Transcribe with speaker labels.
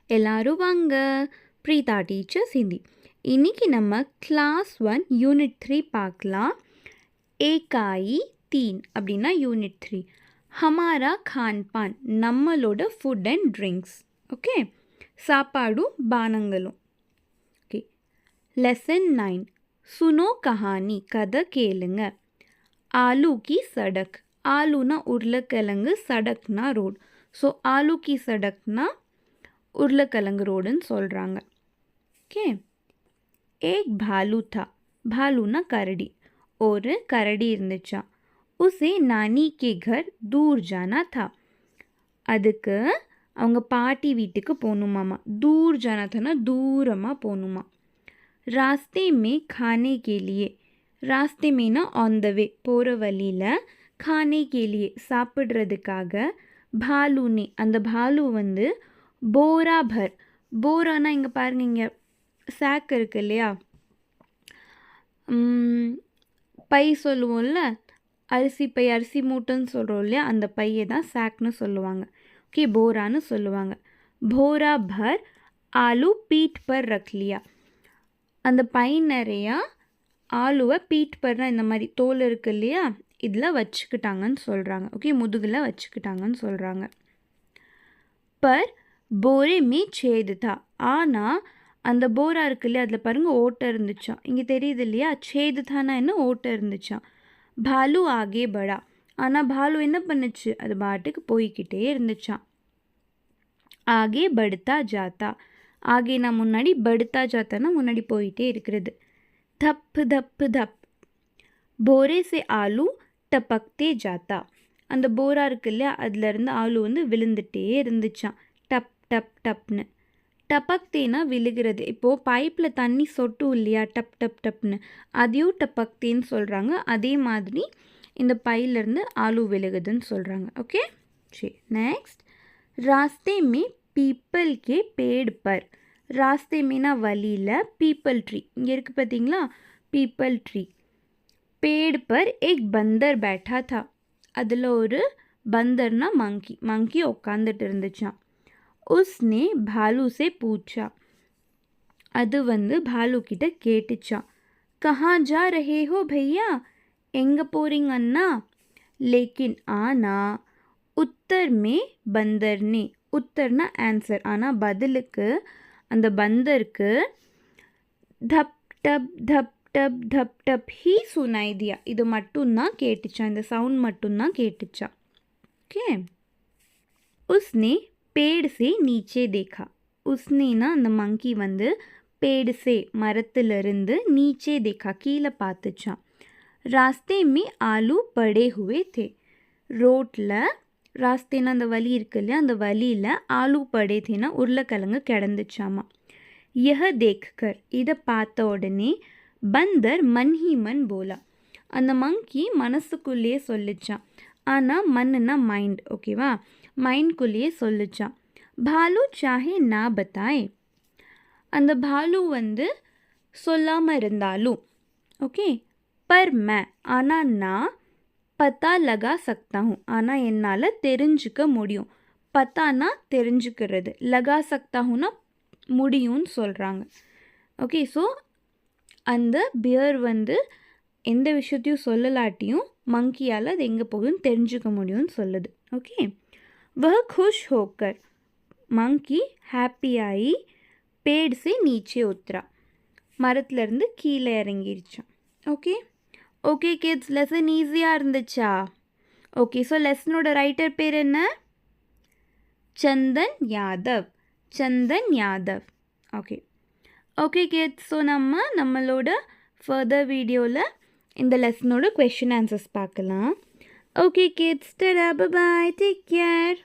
Speaker 1: எல்லாரும் வாங்க. பிரீதா டீச்சர்ஸ் ஹிந்தி. இன்னைக்கு நம்ம கிளாஸ் 1 யூனிட் 3 பார்க்கலாம். ஏகாயி 3 அப்படின்னா யூனிட் 3. ஹமாரா கான்பான் நம்மளோட ஃபுட் அண்ட் ட்ரிங்க்ஸ். ஓகே, சாப்பாடும் பானங்களும். ஓகே, லெசன் 9 சுனோ கஹானி கதை கேளுங்க. ஆலு கி சடக், ஆலுனா உருளைக்கிழங்கு, சடக்னா ரோடு. ஸோ ஆலு கி சடக்னா உருளைக்கிழங்கு ரோடுன்னு சொல்கிறாங்க. ஓகே, ஏக் பாலு தா, பாலுனா கரடி. ஒரு கரடி இருந்துச்சா. உசே நானி கே கர் தூர் ஜானா தா, அதுக்கு அவங்க பாட்டி வீட்டுக்கு போகணுமாமா. தூர் ஜானா தானா தூரமாக போகணுமா. ராஸ்தே மே खाने के लिए, ராஸ்தே மேனா ஆன் த வே போகிற வழியில், खाने के लिए சாப்பிட்றதுக்காக, பாலுனே அந்த பாலு வந்து போரா பர், போரானா இங்கே பாருங்க, இங்கே சாக் இருக்கு இல்லையா, பை சொல்லுவோம்ல, அரிசி பை, அரிசி மூட்டைன்னு சொல்கிறோம் இல்லையா, அந்த பையை தான் சாக்னு சொல்லுவாங்க. ஓகே, போரான்னு சொல்லுவாங்க. போரா பர் ஆலு பீட் பர் ரக்லியா, அந்த பை நிறையா ஆலுவை பீட் பர்னா இந்த மாதிரி தோல் இருக்கு இல்லையா, இதில் வச்சுக்கிட்டாங்கன்னு சொல்கிறாங்க. ஓகே, முதுகில் வச்சுக்கிட்டாங்கன்னு சொல்கிறாங்க. பர் போரே மீ சேது தா, ஆனால் அந்த போரா இருக்கு இல்லையா, அதில் பாருங்கள் ஓட்டை இருந்துச்சான். இங்கே தெரியுது இல்லையா, சேது தானா என்ன, ஓட்டை இருந்துச்சான். பாலு ஆகே படா, ஆனால் பாலு என்ன பண்ணுச்சு, அது பாட்டுக்கு போய்கிட்டே இருந்துச்சான். ஆகே படுத்தா ஜாத்தா, ஆகேனா முன்னாடி, படுத்தா ஜாத்தானா முன்னாடி போயிட்டே இருக்கிறது. தப்பு தப்பு தப், போரே சே ஆலு டபக்தே ஜாத்தா, அந்த போரா இருக்கு இல்லையா, அதுலேருந்து ஆலு வந்து விழுந்துட்டே இருந்துச்சான். Dub dub டப்னு. டபக்தேனா விழுகிறது. இப்போது பைப்பில் தண்ணி சொட்டும் இல்லையா, டப் டப் டப்னு, அதையும் டபக்தேன்னு சொல்கிறாங்க. அதே மாதிரி இந்த பையிலேருந்து ஆலு விழுகுதுன்னு சொல்கிறாங்க. ஓகே, சரி. நெக்ஸ்ட், ராஸ்தே மே peepal K pad per, Raaste மேனா வழியில், பீப்பல் ட்ரீ இங்கே இருக்குது பார்த்தீங்களா, பீப்பல் ட்ரீ. பேடு பர் ஏக் பந்தர் பேட்டா தா, அதில் ஒரு பந்தர்னா மங்கி, மங்கி உட்காந்துட்டு இருந்துச்சான். உஸ்னே பாலு சே பூச்சா, அது வந்து பாலு கிட்ட கேட்டுச்சான். கஹா ஜா ரஹே ஹோ பையா, எங்கே போகிறீங்க அண்ணா. லேக்கின் ஆனா, உத்தர் மே பந்தர்னே, உத்தர்னா ஆன்சர், ஆனால் பதிலுக்கு அந்த பந்தருக்கு தப் டப் தப் டப் தப் டப் ஹீ சுனாய் தியா, இது மட்டும்தான் கேட்டுச்சான், இந்த சவுண்ட் மட்டும்தான் கேட்டுச்சான். ஓகே, உஸ்னே பேடு சே நீச்சே தேக்கா, உஸ்னேனா அந்த மங்கி வந்து பேடு சே மரத்திலிருந்து, நீச்சே தேக்கா கீழே பார்த்துச்சான். ராஸ்தே மே ஆலு படே ஹுவே தே, ரோட்டில், ராஸ்தேனா அந்த வழி இருக்கு இல்லையா, அந்த வழியில் ஆலு படே தேனா உருளைக்கிழங்கு கிடந்துச்சாமா. யஹ தேக்கர், இதை பார்த்த உடனே பந்தர் மன்ஹி மன் போலா, அந்த மங்கி மனசுக்குள்ளேயே சொல்லிச்சான். ஆனால் மண்ணுனா மைண்ட், ஓகேவா, மைண்ட்குள்ளேயே சொல்லிச்சான். பாலு சாஹே நா பத்தாயே, அந்த பாலு வந்து சொல்லாமல் இருந்தாலும், ஓகே, பர் மே ஆனால் நான், பத்தா லகா சக்தா ஹூ ஆனால் என்னால் தெரிஞ்சுக்க முடியும். பத்தானா தெரிஞ்சுக்கிறது, லகா சக்தா ஹூனா முடியும்னு சொல்கிறாங்க. ஓகே, ஸோ அந்த பியர் வந்து எந்த விஷயத்தையும் சொல்லலாட்டியும் மங்கியால் அது எங்கே போகுதுன்னு தெரிஞ்சுக்க முடியும்னு சொல்லுது. ஓகே, வஹ் खुश होकर, மங்கி ஹாப்பியாகி, பேடு சே நீச்சே உத்ரா, மரத்துலேருந்து கீழே இறங்கிருச்சான். ஓகே ஓகே கிட்ஸ், லெசன் ஈஸியாக இருந்துச்சா? ஓகே, ஸோ லெசனோட ரைட்டர் பேர் என்ன? Chandan Yadav, Chandan Yadav. Okay okay kids, so நம்மளோட ஃபர்தர் வீடியோவில் இந்த லெசனோட கொஷின் ஆன்சர்ஸ் பார்க்கலாம். ஓகே கிட்ஸ், டடா, பை, டேக் கேர்.